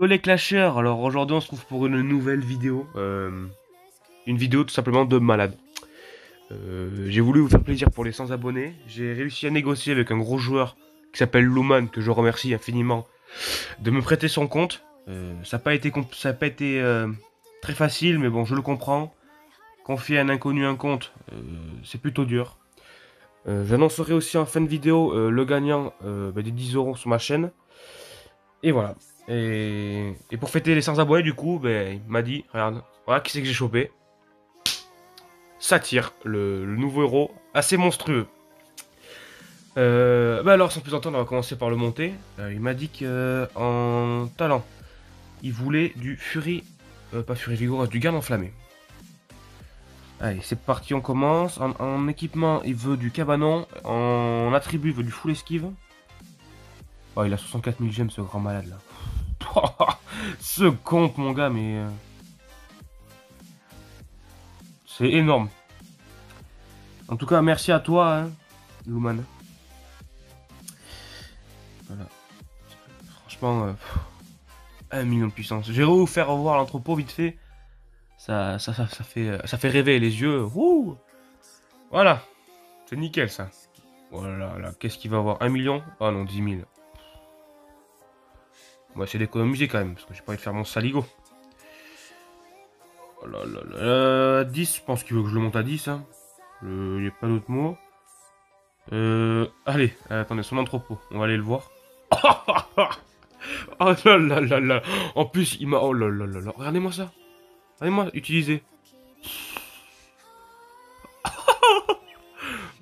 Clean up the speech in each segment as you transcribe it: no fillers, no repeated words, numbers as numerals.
Hello les clashers, alors aujourd'hui on se trouve pour une nouvelle vidéo. Une vidéo tout simplement de malade. J'ai voulu vous faire plaisir pour les 100 abonnés. J'ai réussi à négocier avec un gros joueur qui s'appelle Luman, que je remercie infiniment, de me prêter son compte. Ça n'a pas été, très facile, mais bon, je le comprends. Confier à un inconnu un compte, c'est plutôt dur. J'annoncerai aussi en fin de vidéo le gagnant des 10 euros sur ma chaîne. Et voilà. Et pour fêter les 100 abonnés, du coup, ben, il m'a dit, regarde, voilà qui c'est que j'ai chopé. Satire, le nouveau héros, assez monstrueux. Bah alors, sans plus attendre, on va commencer par le monter. Il m'a dit que en talent, il voulait du Fury, pas Fury Vigorous, du Garde enflammé. Allez, c'est parti, on commence. En équipement, il veut du cabanon. En attribut, il veut du full esquive. Oh, il a 64 000 gemmes, ce grand malade là. Ce compte, mon gars, mais c'est énorme. En tout cas, merci à toi, hein, Luman. Voilà. Franchement, 1 million de puissance. J'ai vous faire revoir l'entrepôt vite fait. Ça fait rêver les yeux. Wouh, voilà, c'est nickel ça. Voilà, là, qu'est-ce qu'il va avoir? 1 million? Ah non, 10 000. On va essayer d'économiser quand même, parce que j'ai pas envie de faire mon saligo. Oh là là là. 10, je pense qu'il veut que je le monte à 10. Hein. Il n'y a pas d'autre mot. Allez, attendez, son entrepôt. On va aller le voir. Oh là là là là. En plus, il m'a... Oh là là là là. Regardez-moi ça. Regardez-moi, utiliser.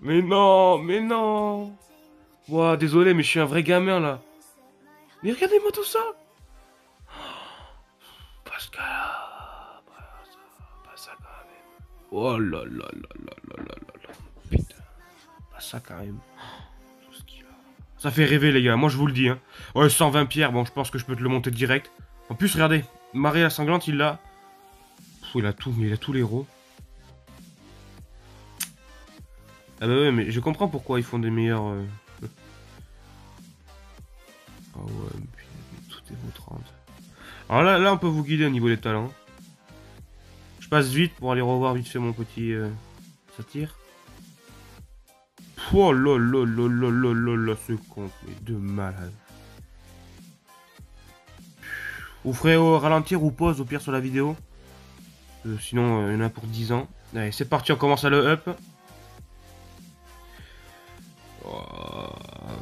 Mais non, mais non. Ouah, désolé, mais je suis un vrai gamin, là. Mais regardez-moi tout ça. Pascal. Pas ça, quand même. Oh là là là là là là là là. Putain. Pas ça, quand même. Tout ce qu'il a. Ça fait rêver, les gars. Moi, je vous le dis, hein. Ouais, 120 pierres. Bon, je pense que je peux te le monter direct. En plus, regardez. Marie la sanglante, il l'a. Il a tout, mais il a tous les héros. Ah bah ouais, mais je comprends pourquoi ils font des meilleurs... Ah ouais, mais tout est beau 30. Alors là, on peut vous guider au niveau des talents. Je passe vite pour aller revoir vite fait mon petit satire. Oh là là là là là là là, ce compte, mais de malade. Vous ferez ralentir ou pause au pire sur la vidéo. Sinon, il y en a pour 10 ans. Allez, c'est parti, on commence à le up. Oh,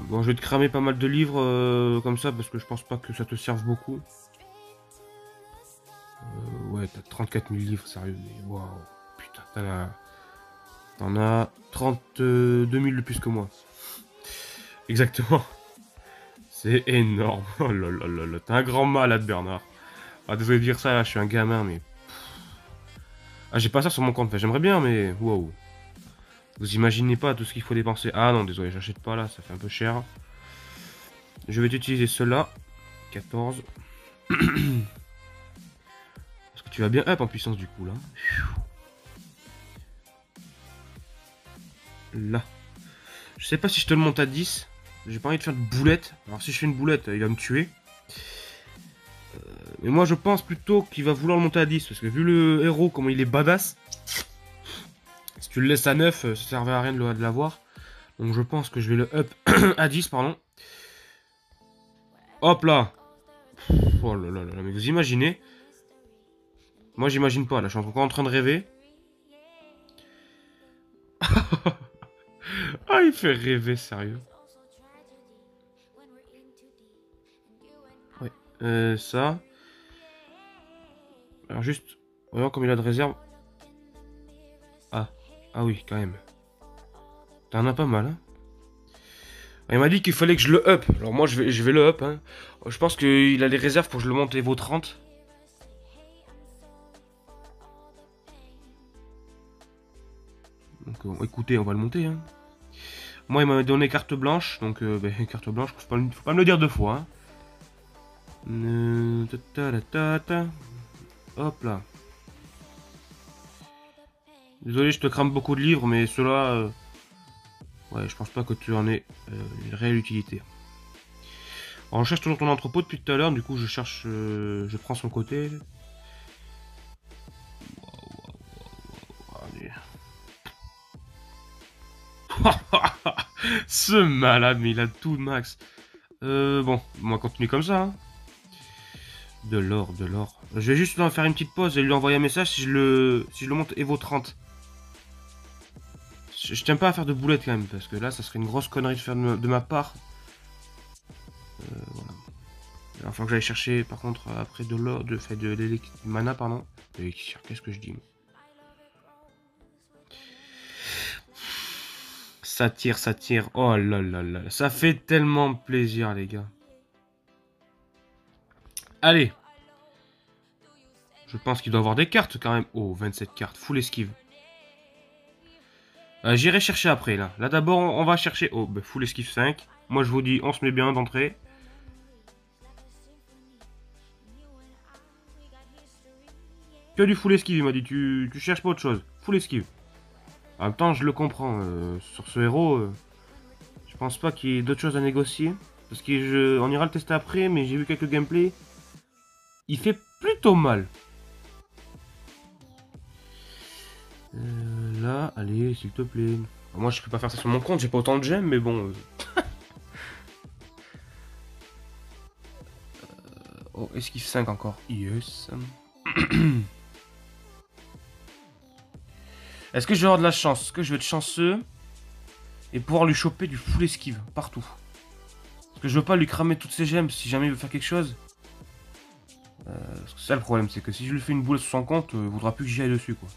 bon, je vais te cramer pas mal de livres comme ça parce que je pense pas que ça te serve beaucoup. Ouais, t'as 34 000 livres, sérieux, mais waouh, putain, t'en as 32 000 de plus que moi. Exactement. C'est énorme. Oh là là là là, t'es un grand malade, Bernard. Ah, désolé de dire ça, là, je suis un gamin, mais... Ah, j'ai pas ça sur mon compte, enfin, j'aimerais bien, mais... Waouh. Vous imaginez pas tout ce qu'il faut dépenser. Ah non, désolé, j'achète pas là, ça fait un peu cher. Je vais utiliser cela. 14. Parce que tu vas bien up en puissance du coup, là. Là. Je sais pas si je te le monte à 10. J'ai pas envie de faire de boulette. Alors si je fais une boulette, il va me tuer. Mais moi je pense plutôt qu'il va vouloir le monter à 10. Parce que vu le héros, comment il est badass. Si tu le laisses à 9, ça servait à rien de l'avoir. Donc je pense que je vais le up à 10, pardon. Hop là. Oh là là là, mais vous imaginez? Moi j'imagine pas, là je suis encore en train de rêver. Ah, il fait rêver, sérieux. Ouais, ça. Alors juste, voyons comme il a de réserve. Ah, ah oui, quand même. T'en as pas mal, hein. Il m'a dit qu'il fallait que je le up. Alors moi, je vais le up, hein. Je pense qu'il a les réserves pour que je le monte niveau 30. Donc écoutez, on va le monter, hein. Moi, il m'a donné carte blanche. Donc, carte blanche, faut pas me le dire deux fois, hein. Hop là. Désolé, je te crame beaucoup de livres, mais ceux-là... ouais, je pense pas que tu en aies une réelle utilité. Alors, on cherche toujours ton entrepôt depuis tout à l'heure, du coup je cherche, je prends son côté. Allez. Ce malade, mais il a tout max. Bon, on va continuer comme ça. Hein. De l'or, de l'or. Je vais juste lui faire une petite pause et lui envoyer un message si je le monte Evo 30. Je tiens pas à faire de boulettes quand même, parce que là, ça serait une grosse connerie de faire de ma part. Voilà. Il faut que j'aille chercher, par contre, après de l'or, de mana, pardon. Qu'est-ce que je dis? Ça tire, ça tire. Oh là là là. Ça fait tellement plaisir, les gars. Allez. Je pense qu'il doit avoir des cartes, quand même. Oh, 27 cartes. Full esquive. J'irai chercher après, là. Là, d'abord, on va chercher... Oh, bah, full esquive 5. Moi, je vous dis, on se met bien d'entrée. Que du full esquive, il m'a dit. Tu cherches pas autre chose. Full esquive. En même temps, je le comprends. Sur ce héros, je pense pas qu'il y ait d'autres choses à négocier. Parce qu'on ira le tester après, mais j'ai vu quelques gameplays. Il fait plutôt mal. Là, allez, s'il te plaît. Moi, je peux pas faire ça sur mon compte, j'ai pas autant de gemmes, mais bon. Oh, esquive 5 encore. Yes. Est-ce que je vais avoir de la chance? Est-ce que je vais être chanceux et pouvoir lui choper du full esquive partout? Parce que je veux pas lui cramer toutes ses gemmes si jamais il veut faire quelque chose. Parce que c'est ça le problème, c'est que si je lui fais une boule sur son compte, il voudra plus que j'y aille dessus, quoi.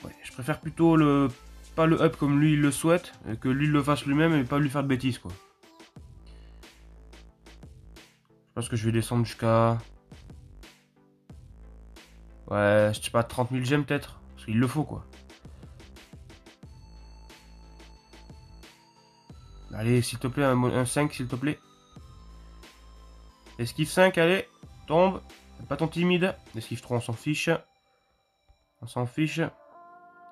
Ouais, je préfère plutôt pas le up comme lui il le souhaite, que lui le fasse lui-même et pas lui faire de bêtises, quoi. Je pense que je vais descendre jusqu'à... Ouais, je sais pas, 30 000 gemmes peut-être. Parce qu'il le faut, quoi. Allez, s'il te plaît, un 5, s'il te plaît. Esquive 5, allez. Tombe. Pas ton timide. Esquive 3, on s'en fiche. On s'en fiche.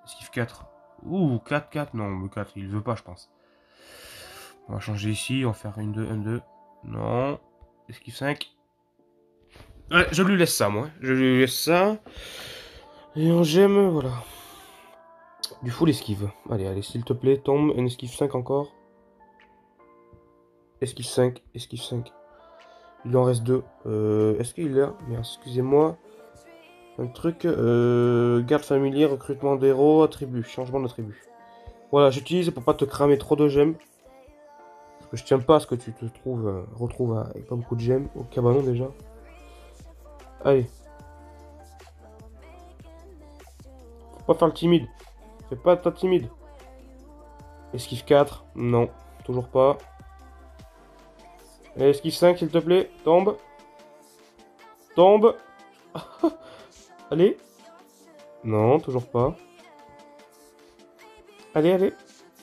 Esquive 4. Ouh, 4, 4. Non, le 4, il veut pas, je pense. On va changer ici. On va faire une 2, 1, 2. Non. Esquive 5. Ouais, je lui laisse ça, moi. Je lui laisse ça. Et en gemme, voilà. Du full esquive. Allez, allez, s'il te plaît, tombe. Un esquive 5 encore. Esquive 5, esquive 5. Il en reste 2. Est-ce qu'il est là? Merde, excusez-moi. Un truc. Garde familier, recrutement d'héros, attribut, changement d'attribut. Voilà, j'utilise pour pas te cramer trop de gemmes. Parce que je tiens pas à ce que tu te retrouves avec pas beaucoup de gemmes. Au cabanon déjà. Allez. Faut pas faire le timide. Fais pas ta timide. Esquive 4. Non, toujours pas. Esquive 5, s'il te plaît. Tombe. Tombe. Allez. Non, toujours pas. Allez, allez.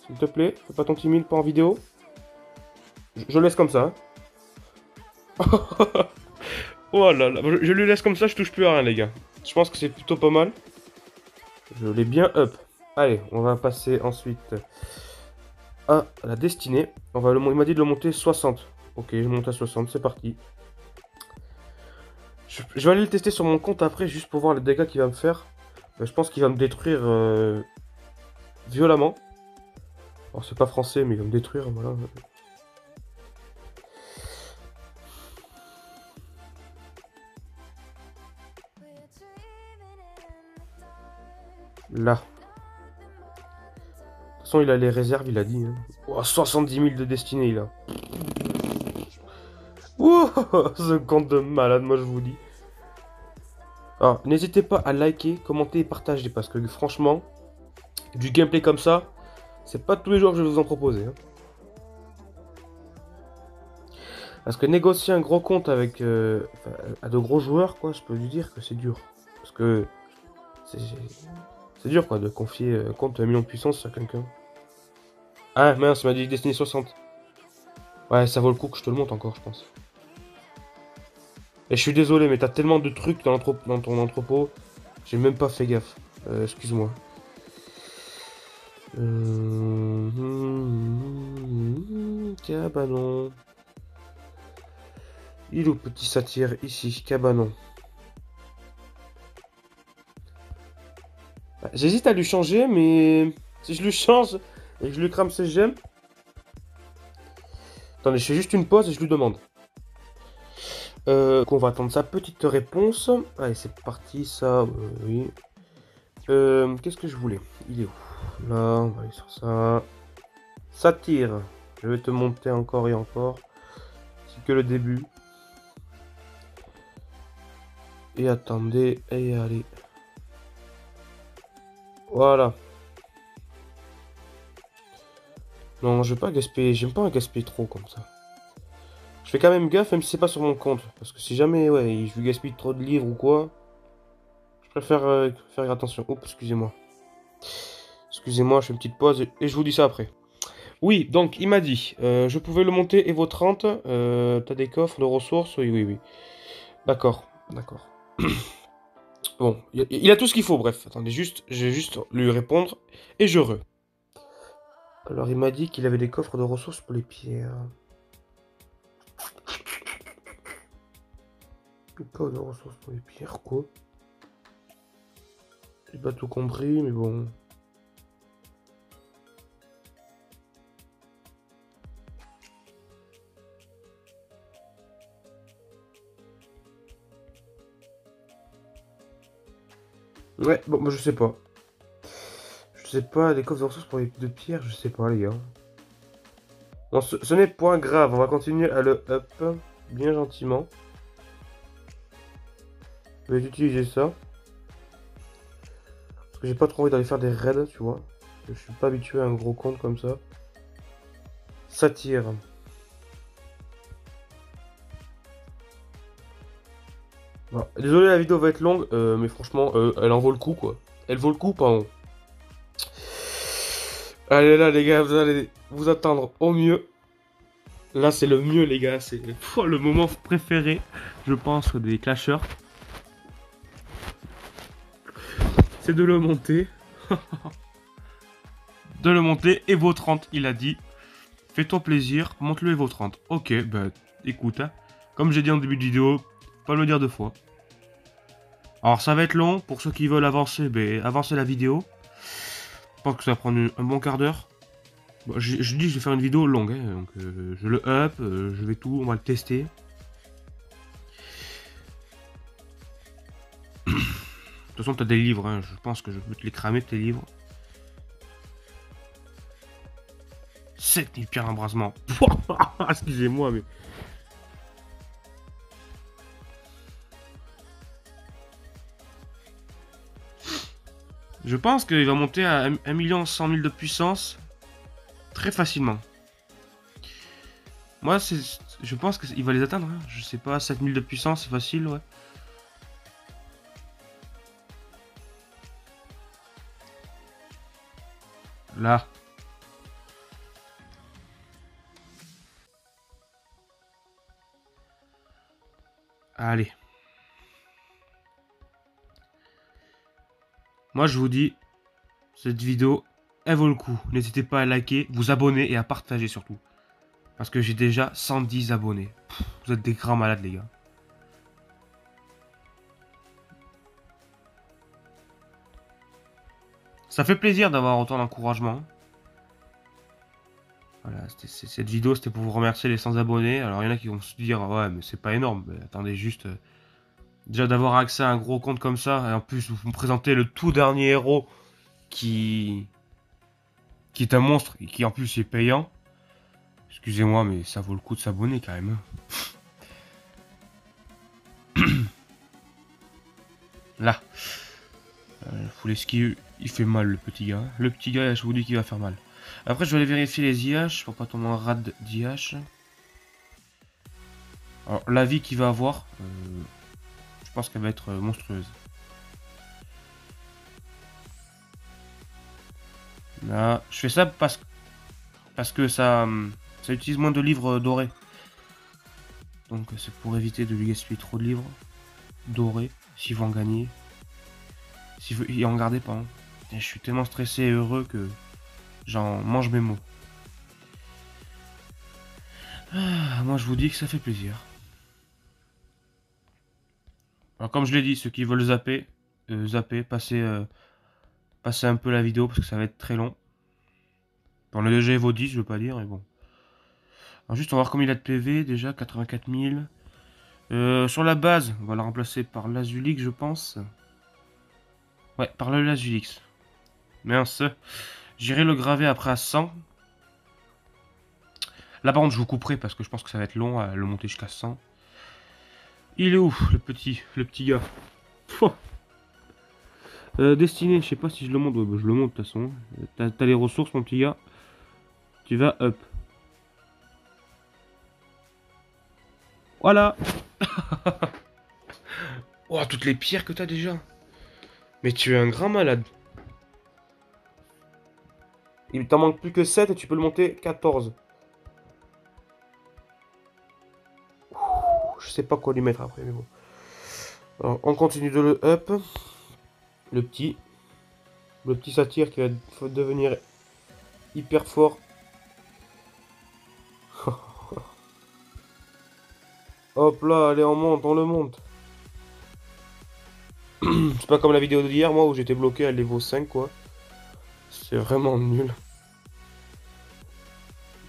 S'il te plaît. Fais pas ton timide, pas en vidéo. Je laisse comme ça. Oh là là. Je lui laisse comme ça, je touche plus à rien, les gars. Je pense que c'est plutôt pas mal. Je l'ai bien up. Allez, on va passer ensuite à la destinée. Il m'a dit de le monter 60. Ok, je monte à 60, c'est parti. Je vais aller le tester sur mon compte après, juste pour voir les dégâts qu'il va me faire. Je pense qu'il va me détruire violemment. Alors c'est pas français, mais il va me détruire, voilà. Là. De toute façon, il a les réserves, il a dit. Hein. Oh, 70 000 de destinée, il a. Ouh, ce compte de malade, moi je vous dis. Alors, n'hésitez pas à liker, commenter et partager, parce que franchement, du gameplay comme ça, c'est pas tous les jours que je vais vous en proposer. Hein. Parce que négocier un gros compte avec à de gros joueurs, quoi, je peux lui dire que c'est dur. Parce que c'est dur, quoi, de confier un compte de 1 million de puissance à quelqu'un. Ah, mince, il m'a dit Destiny 60. Ouais, ça vaut le coup que je te le monte encore, je pense. Et je suis désolé, mais t'as tellement de trucs dans ton entrepôt, j'ai même pas fait gaffe. Excuse-moi. Cabanon. Il est où, petit satire? Ici, Cabanon. J'hésite à lui changer, mais si je lui change et que je lui crame ses gemmes... Attendez, je fais juste une pause et je lui demande. On va attendre sa petite réponse. Allez, c'est parti, ça, oui. Qu'est-ce que je voulais? Il est où? Là, on va aller sur ça. Satire. Je vais te monter encore et encore. C'est que le début. Et attendez, et allez. Voilà. Non, je vais pas gaspiller. J'aime pas gaspiller trop comme ça. Je fais quand même gaffe, même si c'est pas sur mon compte. Parce que si jamais, ouais, je lui gaspille trop de livres ou quoi, je préfère faire attention. Oups, excusez-moi. Excusez-moi, je fais une petite pause et je vous dis ça après. Oui, donc il m'a dit, je pouvais le monter Evo 30. T'as des coffres de ressources? Oui, oui, oui. D'accord, d'accord. Bon, il a tout ce qu'il faut, bref. Attendez, je vais juste lui répondre et je re. Alors il m'a dit qu'il avait des coffres de ressources pour les pierres. Coffre de ressources pour les pierres, quoi? J'ai pas tout compris, mais bon. Ouais, bon, moi je sais pas. Je sais pas, des coffres de ressources pour les de pierres, je sais pas, les gars. Bon, ce n'est point grave, on va continuer à le up bien gentiment. Je vais utiliser ça. Parce que j'ai pas trop envie d'aller faire des raids, tu vois. Je suis pas habitué à un gros compte comme ça. Satire. Voilà. Désolé, la vidéo va être longue, mais franchement, elle en vaut le coup, quoi. Elle vaut le coup, pardon. Allez là, les gars, vous allez vous attendre au mieux. Là, c'est le mieux, les gars. C'est le moment préféré, je pense, des clashers. C'est de le monter. De le monter. Evo 30, il a dit. Fais-toi plaisir, monte le Evo 30. Ok, bah écoute, hein, comme j'ai dit en début de vidéo, pas le dire deux fois. Alors ça va être long, pour ceux qui veulent avancer, ben avancez la vidéo. Je pense que ça va prendre un bon quart d'heure. Bon, je dis que je vais faire une vidéo longue, hein, donc je le up, je vais tout, on va le tester. De toute façon, t'as des livres, hein, je pense que je peux te les cramer, tes livres. 7000 pierres d'embrasement. Excusez-moi, mais... Je pense qu'il va monter à 1 100 000 de puissance très facilement. Moi, je pense qu'il va les atteindre. Hein. Je sais pas, 7000 de puissance, c'est facile, ouais. Là. Allez. Moi, je vous dis, cette vidéo, elle vaut le coup. N'hésitez pas à liker, vous abonner et à partager surtout. Parce que j'ai déjà 110 abonnés. Pff, vous êtes des grands malades, les gars. Ça fait plaisir d'avoir autant d'encouragement. Voilà, cette vidéo, c'était pour vous remercier les 100 abonnés. Alors, il y en a qui vont se dire, ouais, mais c'est pas énorme. Mais attendez, juste... déjà d'avoir accès à un gros compte comme ça. Et en plus, vous me présentez le tout dernier héros qui est un monstre et qui en plus est payant. Excusez-moi, mais ça vaut le coup de s'abonner quand même. Là. Full esquive, il fait mal le petit gars. Le petit gars, je vous dis qu'il va faire mal. Après, je vais aller vérifier les IH pour pas tomber en rade d'IH. Alors, la vie qu'il va avoir, je pense qu'elle va être monstrueuse. Là, je fais ça parce que ça utilise moins de livres dorés. Donc, c'est pour éviter de lui gaspiller trop de livres dorés, s'il veut en gagner. S'il veut y en garder, pardon. Et je suis tellement stressé et heureux que j'en mange mes mots. Ah, moi, je vous dis que ça fait plaisir. Alors, comme je l'ai dit, ceux qui veulent zapper, passez un peu la vidéo parce que ça va être très long. On a déjà Evo 10, je veux pas dire, mais bon. Alors, juste, on va voir combien il a de PV. Déjà, 84 000. Sur la base, on va la remplacer par l'Azulix, je pense. Ouais, par le l'Azulix. Mince. J'irai le graver après à 100. Là, par contre, je vous couperai parce que je pense que ça va être long à le monter jusqu'à 100. Il est où, le petit gars? Pouah. Destiné, je sais pas si je le monte. Ouais, bah, je le monte de toute façon. T'as les ressources, mon petit gars. Tu vas up. Voilà. Oh, toutes les pierres que t'as déjà. Mais tu es un grand malade. Il t'en manque plus que 7 et tu peux le monter 14. Je sais pas quoi lui mettre après, mais bon. Alors, on continue de le up. Le petit. Le petit satyre qui va devenir hyper fort. Hop là, allez, on le monte. C'est pas comme la vidéo d'hier, moi, où j'étais bloqué à niveau 5, quoi. C'est vraiment nul.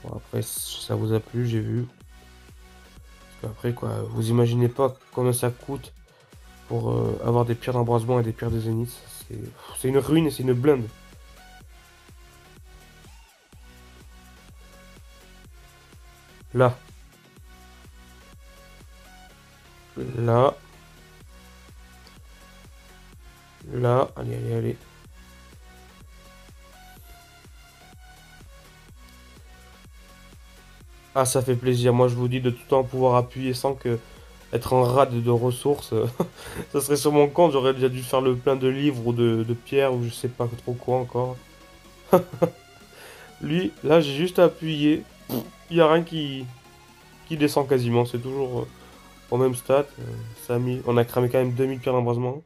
Bon, après, ça vous a plu, j'ai vu. Après, quoi, vous imaginez pas combien ça coûte pour avoir des pierres d'embrasement et des pierres de zénith. C'est une ruine et c'est une blinde. Là. Là. Là. Allez, allez, allez. Ah, ça fait plaisir. Moi, je vous dis de tout le temps pouvoir appuyer sans que être en rade de ressources. Ça serait sur mon compte, j'aurais déjà dû faire le plein de livres ou de pierres ou je sais pas trop quoi encore. Lui, là, j'ai juste appuyé. Il n'y a rien qui descend quasiment. C'est toujours au même stat. Ça a mis... On a cramé quand même 2000 pierres d'embrasement.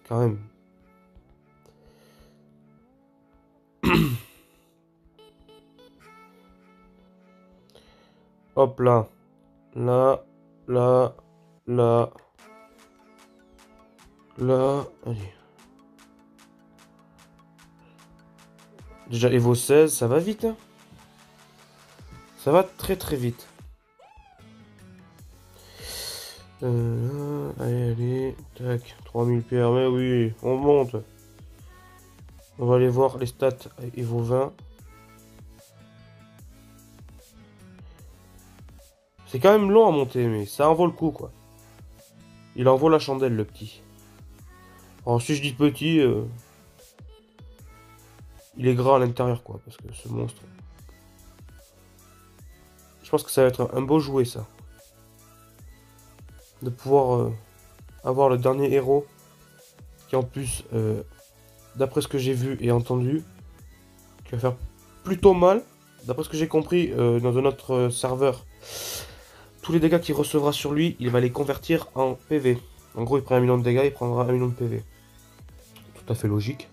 Quand même. Hop là. Là. Là. Là. Là. Allez. Déjà, Evo 16, ça va vite. Hein. Ça va très très vite. Allez, allez. Tac. 3000 pierres. Mais oui, on monte. On va aller voir les stats Evo 20. C'est quand même long à monter, mais ça en vaut le coup, quoi. Il en vaut la chandelle, le petit. Alors, si je dis petit, il est gras à l'intérieur, quoi, parce que ce monstre... Je pense que ça va être un beau jouet, ça. De pouvoir avoir le dernier héros, qui en plus, d'après ce que j'ai vu et entendu, qui va faire plutôt mal. D'après ce que j'ai compris, dans un autre serveur, tous les dégâts qu'il recevra sur lui, il va les convertir en PV. En gros, il prend 1 million de dégâts, il prendra 1 million de PV. Tout à fait logique.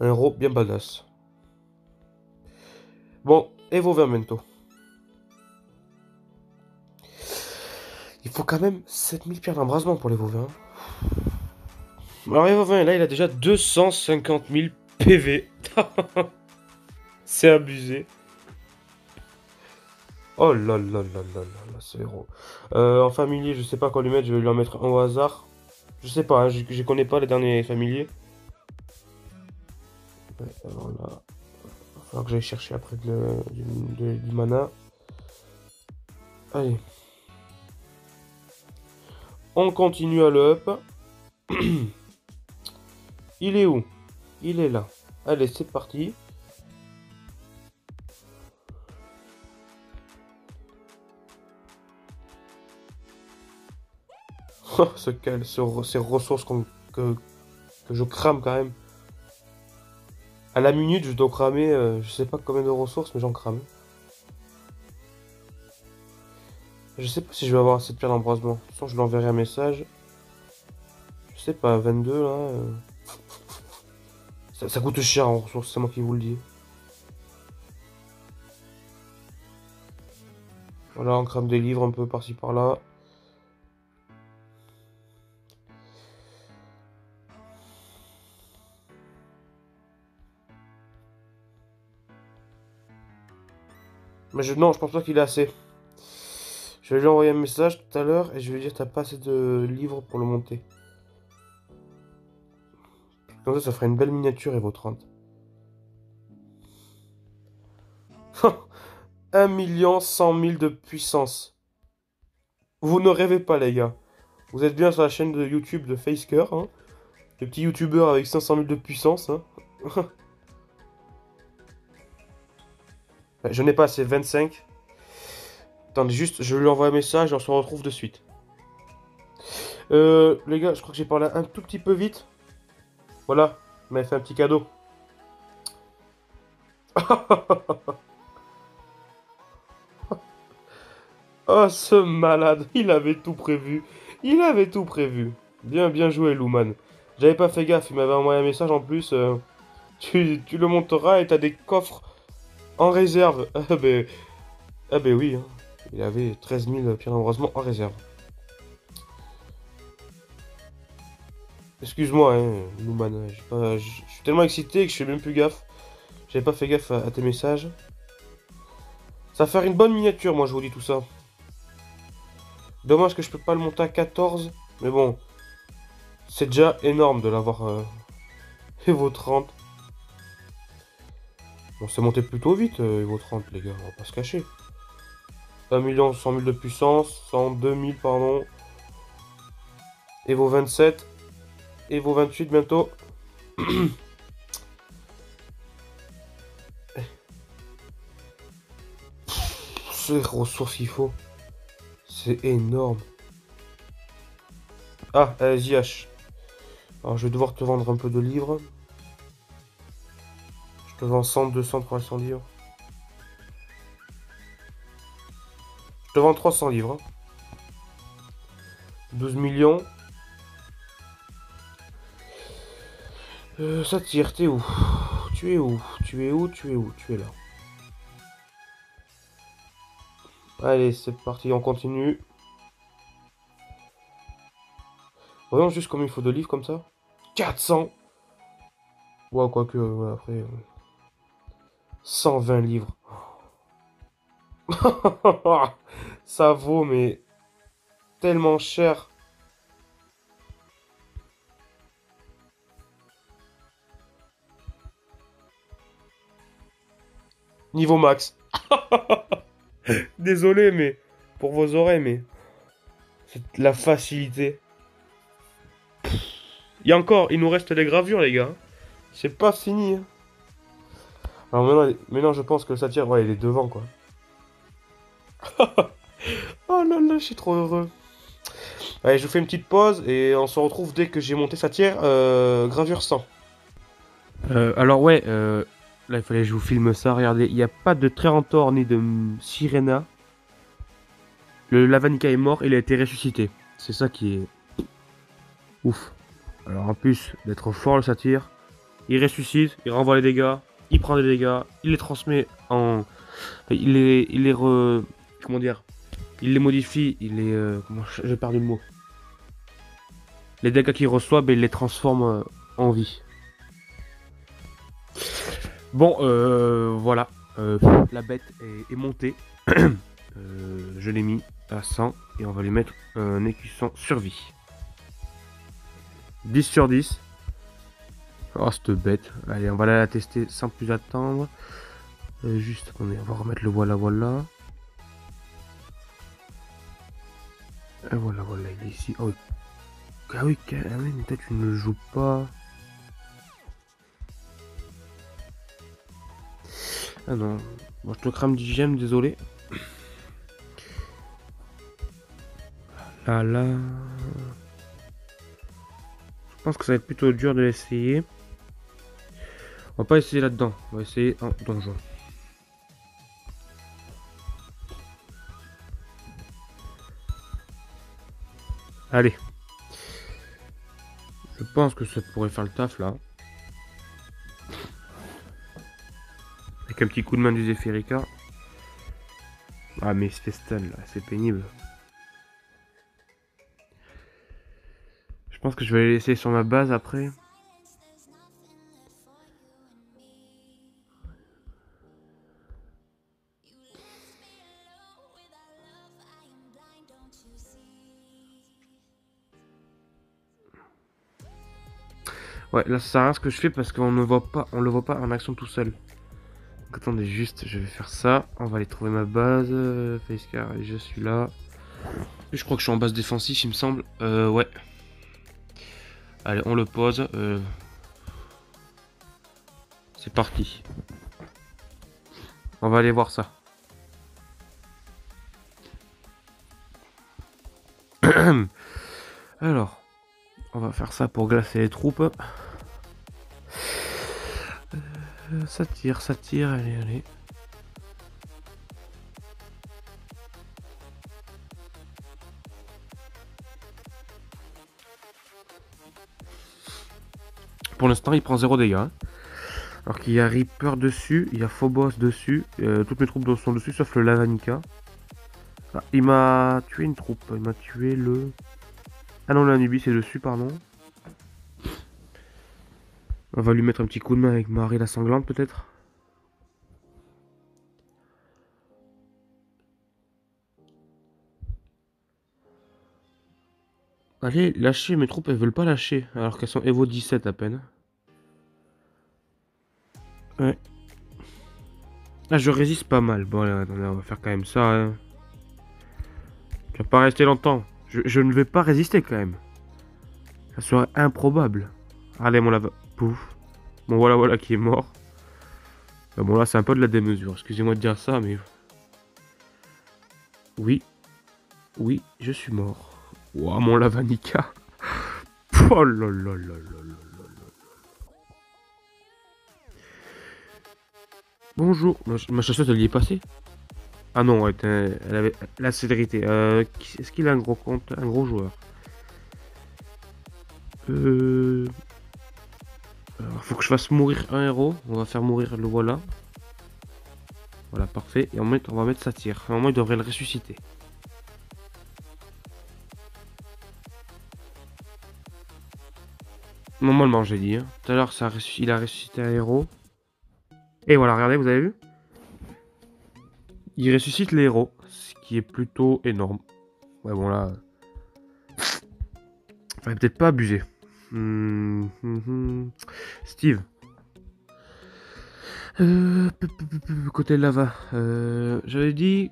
Un héros bien badass. Bon, Evo 20 bientôt. Il faut quand même 7000 pierres d'embrasement pour l'Evo 20. Alors Evo 20, là, il a déjà 250 000 PV. C'est abusé. Oh là là là là là, ce héros. En familier, je sais pas quoi lui mettre, je vais lui en mettre un au hasard. Je sais pas, hein, je connais pas les derniers familiers. Ouais, alors là, il va falloir que j'aille chercher après du mana. Allez. On continue à le up. Il est où? Il est là. Allez, c'est parti. Oh, ces ressources que je crame quand même. À la minute, je dois cramer, je sais pas combien de ressources, mais j'en crame. Je sais pas si je vais avoir cette pierre d'embrasement. De toute façon, je lui enverrai un message. Je sais pas, 22 là. Ça coûte cher en ressources, c'est moi qui vous le dis. Voilà, on crame des livres un peu par-ci par-là. Mais non, je pense pas qu'il a assez. Je vais lui envoyer un message tout à l'heure et je vais lui dire t'as pas assez de livres pour le monter. Comme ça fera une belle miniature et vaut 30. 1 100 000 de puissance. Vous ne rêvez pas, les gars. Vous êtes bien sur la chaîne de YouTube de Faceker, hein. Le petit youtubeur avec 500 000 de puissance, hein. Je n'ai pas assez, 25. Attendez juste, je lui envoie un message et on se retrouve de suite. Les gars, je crois que j'ai parlé un tout petit peu vite. Voilà, il m'avait fait un petit cadeau. Oh, ce malade, il avait tout prévu. Il avait tout prévu. Bien, bien joué, Luman. J'avais pas fait gaffe, il m'avait envoyé un message en plus. Tu le monteras et t'as des coffres en réserve. Ah ben oui, hein. Il avait 13 000 pierres d'embrasement en réserve. Excuse-moi, hein, Luman. Je suis tellement excité que je fais même plus gaffe. J'avais pas fait gaffe à tes messages. Ça va faire une bonne miniature, moi, je vous dis tout ça. Dommage que je peux pas le monter à 14. Mais bon, c'est déjà énorme de l'avoir Evo 30. Bon, c'est monté plutôt vite, Evo 30, les gars, on va pas se cacher. 1 100 000 de puissance, 102 000, pardon. Evo 27, Evo 28 bientôt. C'est ressources qu'il faut. C'est énorme. Ah, ZH. Alors, je vais devoir te vendre un peu de livres. Je te vends 100, 200, 300 livres. Je te vends 300 livres. 12 millions. Ça tire, t'es où? Tu es où? Tu es où? Tu es où? Tu es là. Allez, c'est parti, on continue. Voyons juste combien il faut de livres comme ça. 400. Ouais, quoique, ouais, après... 120 livres. Ça vaut, mais... tellement cher. Niveau max. Désolé, mais... pour vos oreilles, mais... c'est la facilité. Il y a encore, il nous reste des gravures, les gars. C'est pas fini, hein. Alors maintenant, je pense que le satyre, ouais, il est devant, quoi. Oh là là, je suis trop heureux. Allez, je vous fais une petite pause et on se retrouve dès que j'ai monté satyre, gravure 100. Alors ouais, là il fallait que je vous filme ça, regardez, il n'y a pas de Trerantor ni de Sirena. Le Lavanica est mort, il a été ressuscité. C'est ça qui est ouf. Alors en plus d'être fort le satyre, il ressuscite, il renvoie les dégâts, il prend des dégâts, il les transmet en... comment dire? Il les modifie, j'ai perdu le mot. Les dégâts qu'il reçoit, ben, il les transforme en vie. Bon, voilà. La bête est montée. Je l'ai mis à 100 et on va lui mettre un écusson survie. 10 sur 10. Oh, cette bête. Allez, on va la tester sans plus attendre. Juste, attendez, on va remettre le voilà. Et voilà, il est ici. Oh, ah oui, mais toi tu ne le joues pas. Ah non, bon, je te crame du gemme, désolé. Là. Je pense que ça va être plutôt dur de l'essayer. On va pas essayer là-dedans, on va essayer en donjon. Allez. Je pense que ça pourrait faire le taf là. Avec un petit coup de main du Zéphirica. Ah mais ce festin là, c'est pénible. Je pense que je vais les laisser sur ma base après. Ouais, là ça sert à rien ce que je fais parce qu'on ne voit pas, on le voit pas en action tout seul. Donc attendez juste, je vais faire ça. On va aller trouver ma base. Facecar, je suis là. Je crois que je suis en base défensif, il me semble. Ouais. Allez, on le pose. C'est parti. On va aller voir ça. Alors, on va faire ça pour glacer les troupes. Ça tire, allez, allez. Pour l'instant, il prend 0 dégâts. Hein. Alors qu'il y a Reaper dessus, il y a Phobos dessus, toutes mes troupes sont dessus, sauf le Lavanica. Ah, il m'a tué une troupe, il m'a tué le... Ah non, l'Anubis est dessus, pardon. On va lui mettre un petit coup de main avec Marie la sanglante, peut-être. Allez, lâchez, mes troupes, elles veulent pas lâcher, alors qu'elles sont Evo 17 à peine. Ouais. Ah, je résiste pas mal. Bon, allez, attendez, on va faire quand même ça. Hein. Tu vas pas rester longtemps. Je ne vais pas résister quand même. Ça serait improbable. Allez, mon lava. Pouf. Bon, voilà qui est mort. Bon, là, c'est un peu de la démesure. Excusez-moi de dire ça, mais... Oui. Oui, je suis mort. Ouah, mon Lavanica. Oh là là là là là là. Bonjour. Ma chasseuse, elle y est passée. Ah non, elle avait la célérité. Est-ce qu'il a un gros compte, un gros joueur? Alors, faut que je fasse mourir un héros. On va faire mourir le voilà. Voilà, parfait. Et on va mettre sa tire. Normalement, il devrait le ressusciter. Normalement, j'ai dit. Hein. Tout à l'heure, il a ressuscité un héros. Et voilà, regardez, vous avez vu? Il ressuscite les héros. Ce qui est plutôt énorme. Ouais, bon, là... Fallait peut-être pas abuser. Steve. Côté lava. J'avais dit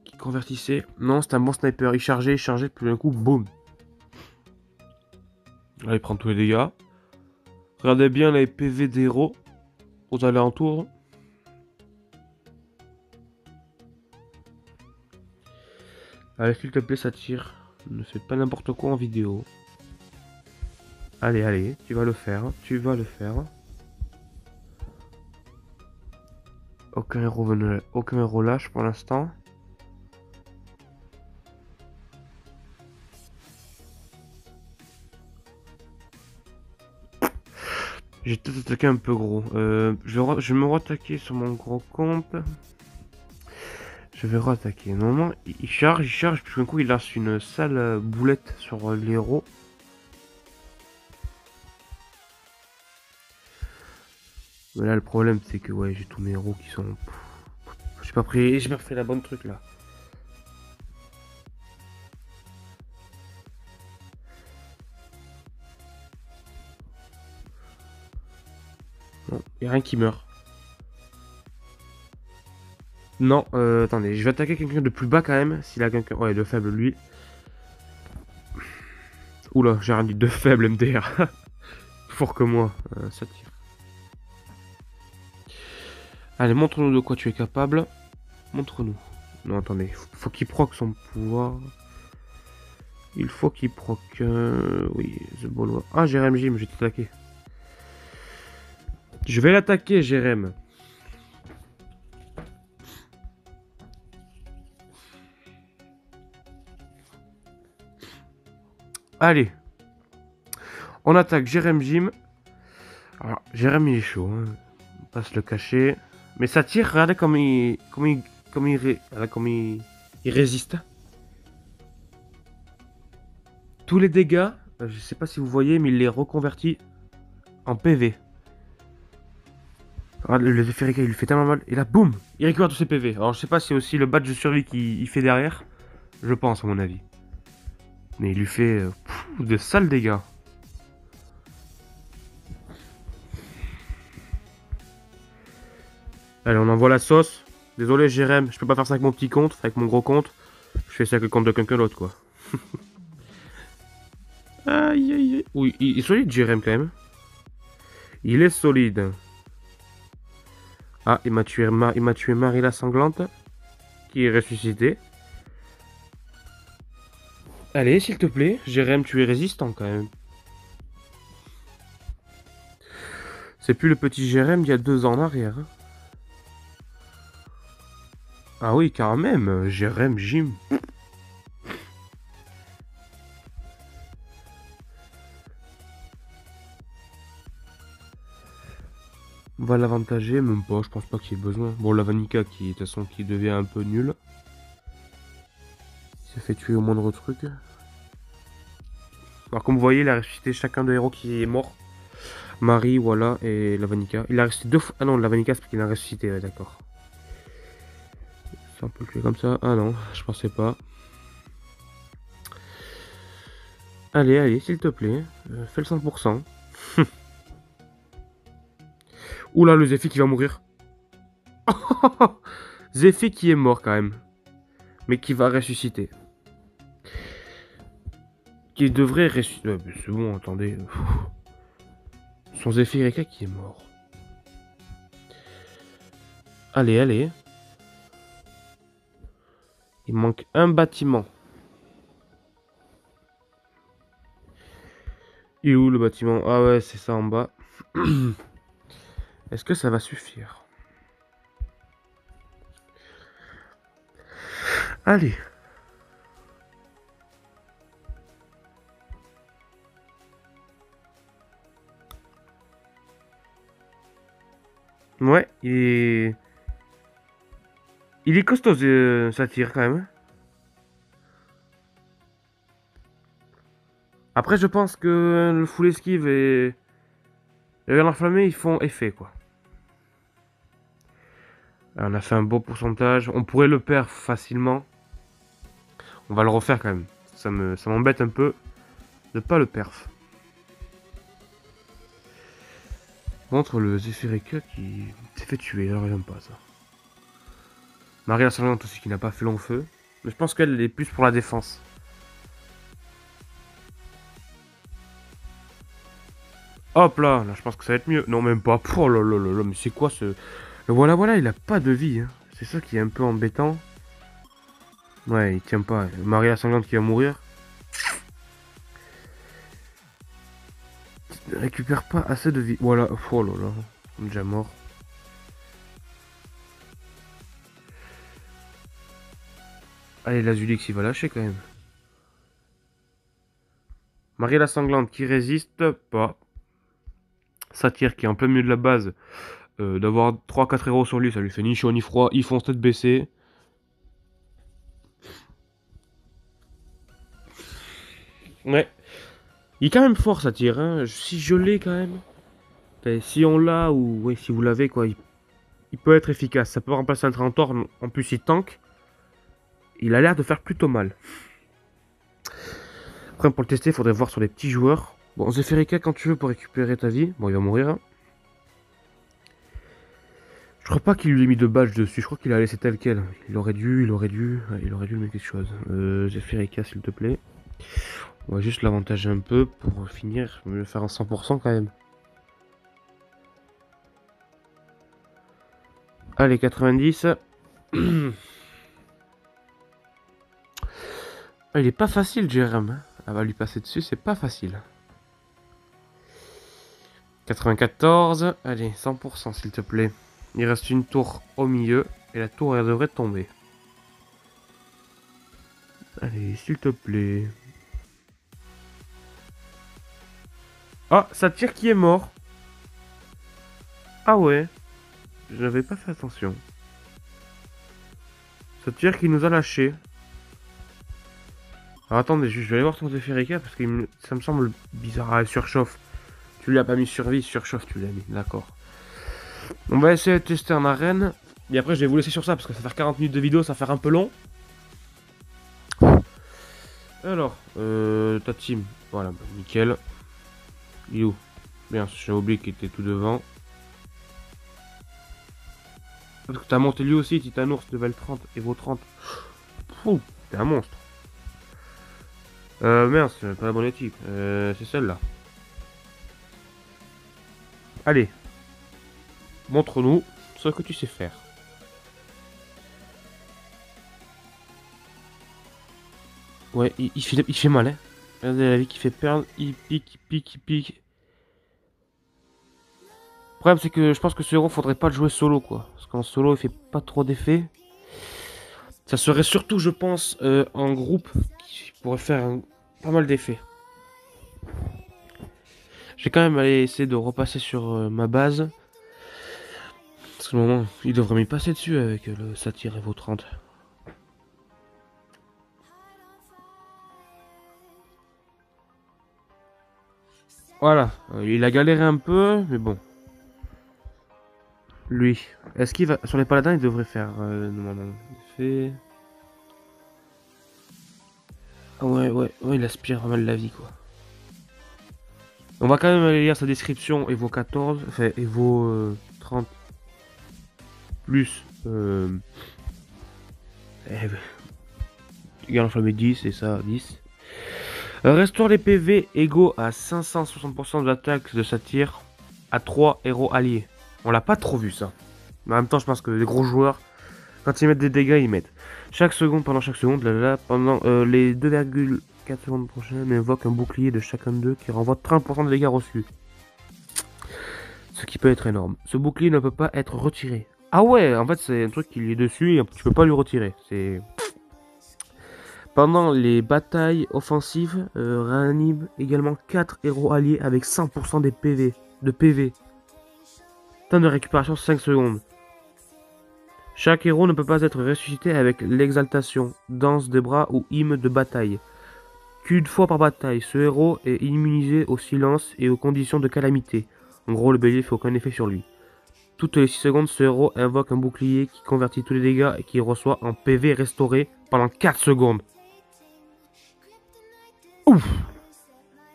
qu'il convertissait. Non, c'est un bon sniper. Il chargeait, puis d'un coup, boum. Là, il prend tous les dégâts. Regardez bien les PV des héros aux alentours. Allez, s'il te plaît, ça tire. Ne fais pas n'importe quoi en vidéo. Allez, allez, tu vas le faire. Tu vas le faire. Aucun héros lâche pour l'instant. J'ai peut-être attaqué un peu gros. Je vais me rattaquer sur mon gros compte. Je vais rattaquer. Normalement, il charge, puis d'un coup, il lance une sale boulette sur l'héros. Mais là, le problème, c'est que ouais, j'ai tous mes héros qui sont... J'ai pas fait la bonne truc, là. Non, y a rien qui meurt. Non, attendez, je vais attaquer quelqu'un de plus bas quand même, s'il a quelqu'un... Ouais, de faible, lui. Oula, j'ai rien dit, de faible, MDR. Fort que moi, ça tire. Allez, montre-nous de quoi tu es capable. Montre-nous. Non, attendez, faut qu'il proc son pouvoir. Il faut qu'il proc... Oui, The Ball. Ah, Jérém Jim, je vais t'attaquer. Je vais l'attaquer, Jérém. Allez. On attaque Jérém Jim. Alors, Jérém, il est chaud. Hein. On passe le cacher. Mais ça tire, regardez comme il il résiste. Tous les dégâts, je sais pas si vous voyez, mais il les reconvertit en PV. Regarde, le Zefirika, il lui fait tellement mal. Et là, boum, il récupère tous ses PV. Alors, je sais pas si c'est aussi le badge de survie qu'il fait derrière. Je pense, à mon avis. Mais il lui fait de sales dégâts. Allez, on envoie la sauce. Désolé, Jérém, je peux pas faire ça avec mon petit compte, avec mon gros compte. Je fais ça avec le compte de quelqu'un d'autre, quoi. Aïe, aïe, aïe. Oui, il est solide, Jérém, quand même. Il est solide. Ah, il m'a tué Marie la sanglante, qui est ressuscitée. Allez, s'il te plaît, Jérém, tu es résistant, quand même. C'est plus le petit Jérém d'il y a 2 ans en arrière. Hein. Ah oui, quand même, Jérém, Jim. On va l'avantager, même pas, je pense pas qu'il y ait besoin. Bon, la Vanica qui, de toute façon, qui devient un peu nulle. Il s'est fait tuer au moindre truc. Alors, comme vous voyez, il a ressuscité chacun des héros qui est mort. Marie, voilà, et la Vanica. Il a ressuscité 2 fois. Ah non, la Vanica, c'est parce qu'il a ressuscité, ouais, d'accord. Ça, on peut le tuer comme ça. Ah non, je pensais pas. Allez, allez, s'il te plaît. Fais le 100%. Oula, le Zephy qui va mourir. Zephy qui est mort quand même. Mais qui va ressusciter. Qui devrait ressusciter. C'est bon, attendez. Son Zephyr qui est mort. Allez, allez. Il manque un bâtiment. Il est où le bâtiment? Ah ouais, c'est ça en bas. Est-ce que ça va suffire? Allez. Ouais, il est costaud, ça tire quand même. Après, je pense que le full esquive et le verre enflammé, ils font effet, quoi. On a fait un beau pourcentage. On pourrait le perdre facilement. On va le refaire quand même. Ça m'embête un peu de pas le perf. Montre le Zefirika qui s'est fait tuer. Alors, j'aime pas ça. Marie la sanglante aussi qui n'a pas fait long feu. Mais je pense qu'elle est plus pour la défense. Hop là, là je pense que ça va être mieux. Non même pas. Oh là là là là, mais c'est quoi ce... Le voilà voilà, il a pas de vie. Hein. C'est ça qui est un peu embêtant. Ouais, il tient pas. Marie la sanglante qui va mourir. Il ne récupère pas assez de vie. Voilà. Oh là là. On est déjà mort. Allez, l'Azulix il va lâcher quand même. Marie la sanglante qui résiste pas. Satyr qui est en plein milieu de la base. D'avoir 3-4 héros sur lui, ça lui fait ni chaud ni froid. Ils fonce tête baissée. Ouais. Il est quand même fort, Satyr. Hein. Si je l'ai quand même. Enfin, si on l'a ou ouais, si vous l'avez, quoi. Il peut être efficace. Ça peut remplacer un Trantor. En plus, il tank. Il a l'air de faire plutôt mal. Après, pour le tester, il faudrait voir sur les petits joueurs. Bon, Zefirika, quand tu veux pour récupérer ta vie. Bon, il va mourir. Hein. Je crois pas qu'il lui ait mis de badge dessus. Je crois qu'il a laissé tel quel. Il aurait dû lui mettre quelque chose. Zefirika, s'il te plaît. On va juste l'avantager un peu pour finir. Me le faire en 100% quand même. Allez, 90. Il est pas facile, Jérém. Elle va lui passer dessus, c'est pas facile. 94. Allez, 100% s'il te plaît. Il reste une tour au milieu. Et la tour, elle devrait tomber. Allez, s'il te plaît. Ah, Satyr qui est mort. Ah ouais. Je n'avais pas fait attention. Satyr qui nous a lâché. Alors attendez, je vais aller voir son effet récap parce que ça me semble bizarre. Ah, elle surchauffe. Tu l'as pas mis survie, il surchauffe, tu l'as mis. D'accord. On va essayer de tester en arène. Et après, je vais vous laisser sur ça parce que ça va faire 40 minutes de vidéo, ça va faire un peu long. Alors, ta team. Voilà, bah, nickel. Il est où? Bien, j'ai oublié qu'il était tout devant. Parce que t'as monté lui aussi, Titanours, level 30, Evo 30. Pouh, t'es un monstre. Merde, c'est pas la bonne équipe. C'est celle-là. Allez. Montre-nous ce que tu sais faire. Ouais, il fait mal, hein. Regardez la vie qui fait perdre. Il pique, il pique, il pique. Le problème, c'est que je pense que ce héros, faudrait pas le jouer solo, quoi. Parce qu'en solo, il fait pas trop d'effet. Ça serait surtout, je pense, en groupe, qui pourrait faire pas mal d'effets. Je vais quand même aller essayer de repasser sur ma base. Parce que moment, il devrait m'y passer dessus avec le Satyr Evo 30. Voilà, il a galéré un peu, mais bon. Lui, est-ce qu'il va... Sur les paladins, il devrait faire... non, fait... Ah ouais, il aspire pas mal la vie, quoi. On va quand même aller lire sa description, Evo 14, enfin Evo 30, plus... Garde enflammé 10, et ça, 10. Restaure les PV égaux à 560% de l'attaque de Satyr à 3 héros alliés. On l'a pas trop vu ça. Mais en même temps, je pense que les gros joueurs, quand ils mettent des dégâts, ils mettent chaque seconde, pendant chaque seconde, pendant les 2,4 secondes prochaines, invoque un bouclier de chacun d'eux qui renvoie 30% de dégâts reçus. Ce qui peut être énorme. Ce bouclier ne peut pas être retiré. Ah ouais, en fait, c'est un truc qui est dessus et tu peux pas lui retirer. C'est... Pendant les batailles offensives, réanime également 4 héros alliés avec 100% des PV. De PV. Temps de récupération 5 secondes. Chaque héros ne peut pas être ressuscité avec l'exaltation, danse des bras ou hymne de bataille. Qu'une fois par bataille, ce héros est immunisé au silence et aux conditions de calamité. En gros, le bélier fait aucun effet sur lui. Toutes les 6 secondes, ce héros invoque un bouclier qui convertit tous les dégâts et qui reçoit en PV restauré pendant 4 secondes. Ouf!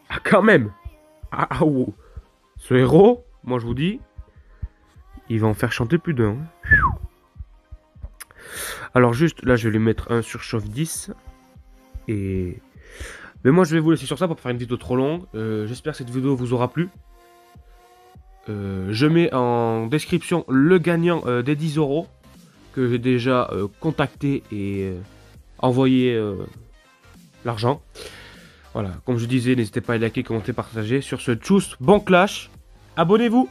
Ah, quand même! Ah, oh. Ce héros, moi je vous dis, il va en faire chanter plus d'un. Alors juste, là je vais lui mettre un surchauffe 10. Et... Mais moi je vais vous laisser sur ça pour faire une vidéo trop longue. J'espère que cette vidéo vous aura plu. Je mets en description le gagnant des 10 € que j'ai déjà contacté et envoyé l'argent. Voilà, comme je disais, n'hésitez pas à liker, commenter, partager. Sur ce, tchuss, bon clash, abonnez-vous!